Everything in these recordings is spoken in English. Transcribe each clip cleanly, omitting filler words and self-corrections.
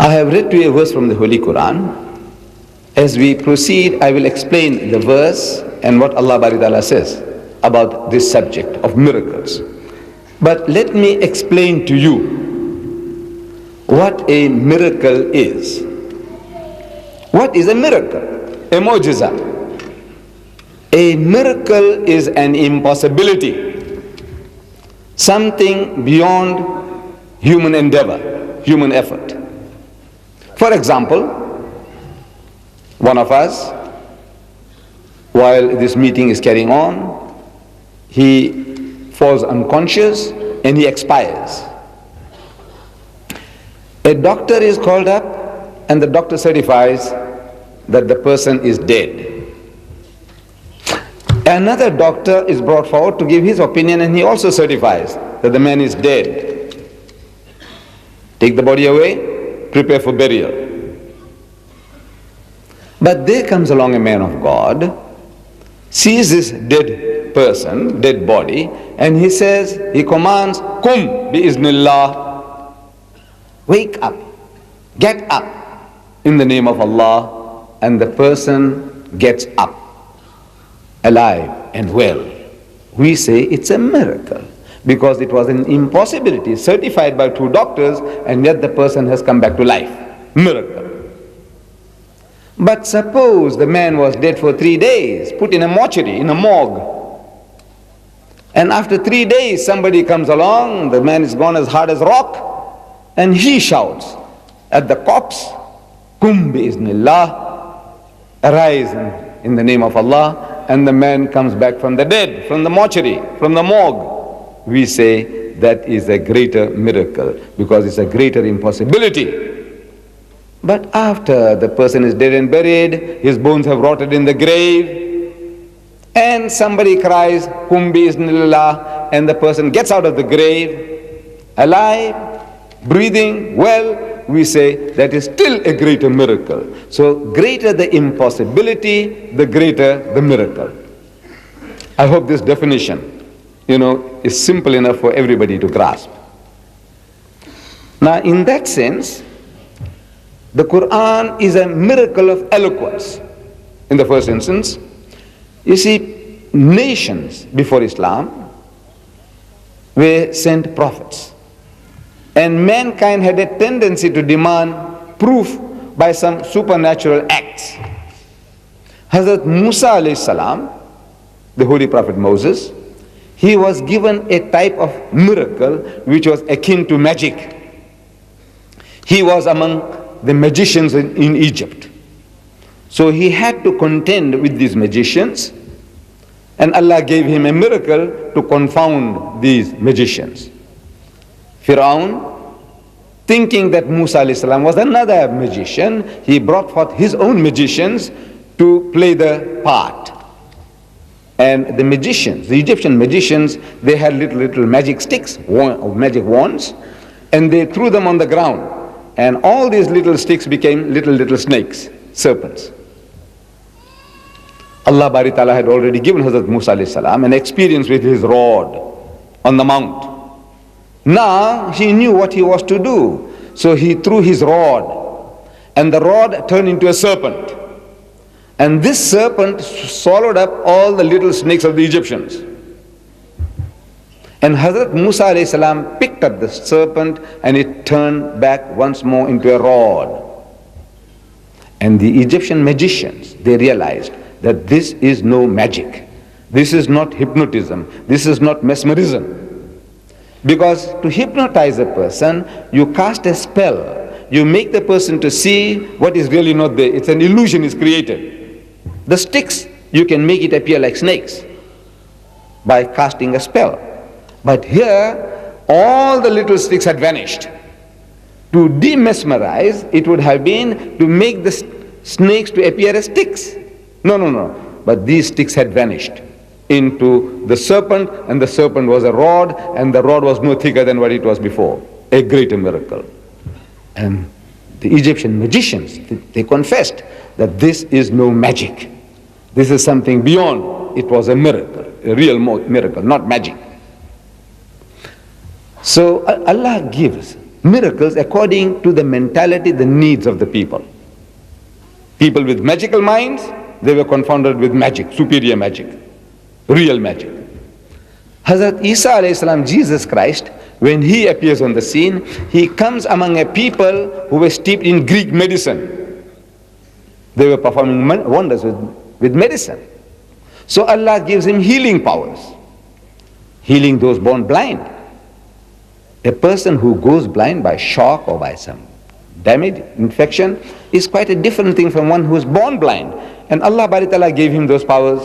I have read to you a verse from the Holy Qur'an. As we proceed, I will explain the verse and what Allah Bari Ta'ala says about this subject of miracles. But let me explain to you what a miracle is. What is a miracle? A mu'jiza. A miracle is an impossibility, something beyond human endeavor, human effort. For example, one of us, while this meeting is carrying on, he falls unconscious and he expires. A doctor is called up and the doctor certifies that the person is dead. Another doctor is brought forward to give his opinion and he also certifies that the man is dead. Take the body away, prepare for burial. But there comes along a man of God, sees this dead person, dead body, and he says, he commands, Kum bi-iznillah, wake up, get up in the name of Allah, and the person gets up, alive and well. We say it's a miracle because it was an impossibility certified by two doctors, and yet the person has come back to life. Miracle. But suppose the man was dead for 3 days, put in a mortuary, in a morgue. And after 3 days, somebody comes along, the man is gone as hard as rock, and he shouts at the corpse, Kum bi-iznillah, arise in the name of Allah, and the man comes back from the dead, from the mortuary, from the morgue. We say that is a greater miracle because it's a greater impossibility. But after the person is dead and buried, his bones have rotted in the grave, and somebody cries, Kum bi-iznillah, and the person gets out of the grave, alive, breathing, well, we say that is still a greater miracle. So greater the impossibility, the greater the miracle. I hope this definition, is simple enough for everybody to grasp. Now in that sense, the Qur'an is a miracle of eloquence. In the first instance, you see, nations before Islam were sent prophets. And mankind had a tendency to demand proof by some supernatural acts. Hazrat Musa alayhi salam, the holy prophet Moses, he was given a type of miracle which was akin to magic. He was among the magicians in Egypt. So he had to contend with these magicians, and Allah gave him a miracle to confound these magicians. Fir'aun, thinking that Musa alayhi salam was another magician, he brought forth his own magicians to play the part. And the magicians, the Egyptian magicians, they had little magic sticks, magic wands, and they threw them on the ground. And all these little sticks became little snakes, serpents. Allah Bari Ta'ala had already given Hazrat Musa alayhi salam an experience with his rod on the mount. Now he knew what he was to do. So he threw his rod, and the rod turned into a serpent. And this serpent swallowed up all the little snakes of the Egyptians. And Hazrat Musa alayhi salam picked up the serpent and it turned back once more into a rod. And the Egyptian magicians, they realized that this is no magic. This is not hypnotism. This is not mesmerism. Because to hypnotize a person, you cast a spell. You make the person to see what is really not there. It's an illusion is created. The sticks, you can make it appear like snakes by casting a spell. But here, all the little sticks had vanished. To demesmerize, it would have been to make the snakes to appear as sticks. No. But these sticks had vanished into the serpent, and the serpent was a rod, and the rod was no thicker than what it was before. A greater miracle. And the Egyptian magicians, they confessed that this is no magic. This is something beyond. It was a miracle, a real miracle, not magic. So Allah gives miracles according to the mentality, the needs of the people. People with magical minds, they were confounded with magic, superior magic, real magic. Hazrat Isa alayhi salam, Jesus Christ, when he appears on the scene, he comes among a people who were steeped in Greek medicine. They were performing wonders with medicine. So Allah gives him healing powers, healing those born blind. A person who goes blind by shock or by some damage, infection, is quite a different thing from one who is born blind. And Allah Ta'ala gave him those powers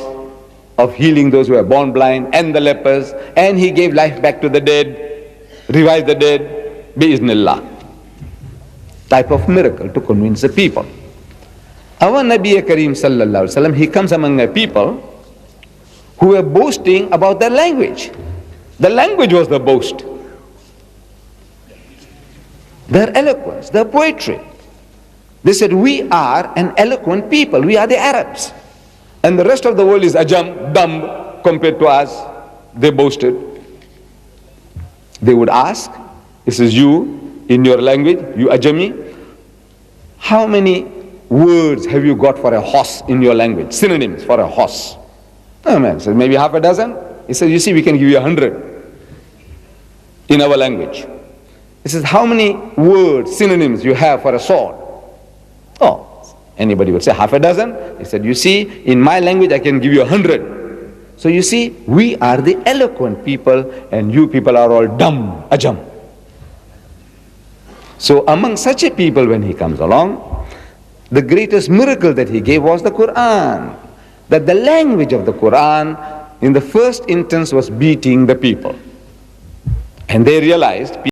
of healing those who were born blind and the lepers, and he gave life back to the dead, revived the dead, bi-iznillah. Type of miracle to convince the people. Our Nabi Kareem sallallahu alaihi wasallam, he comes among a people who were boasting about their language. The language was the boast. Their eloquence, their poetry. They said, we are an eloquent people, we are the Arabs. And the rest of the world is ajam, dumb, compared to us. They boasted. They would ask, this is you, in your language, you ajami, how many words have you got for a horse in your language? Synonyms for a horse. Oh man says, maybe half a dozen. He says, you see, we can give you 100 in our language. He says, how many words, synonyms you have for a sword? Oh, anybody would say half a dozen. He said, you see, in my language I can give you 100. So you see, we are the eloquent people and you people are all dumb, ajam. So among such a people, when he comes along, the greatest miracle that he gave was the Qur'an. That the language of the Qur'an in the first instance was beating the people. And they realized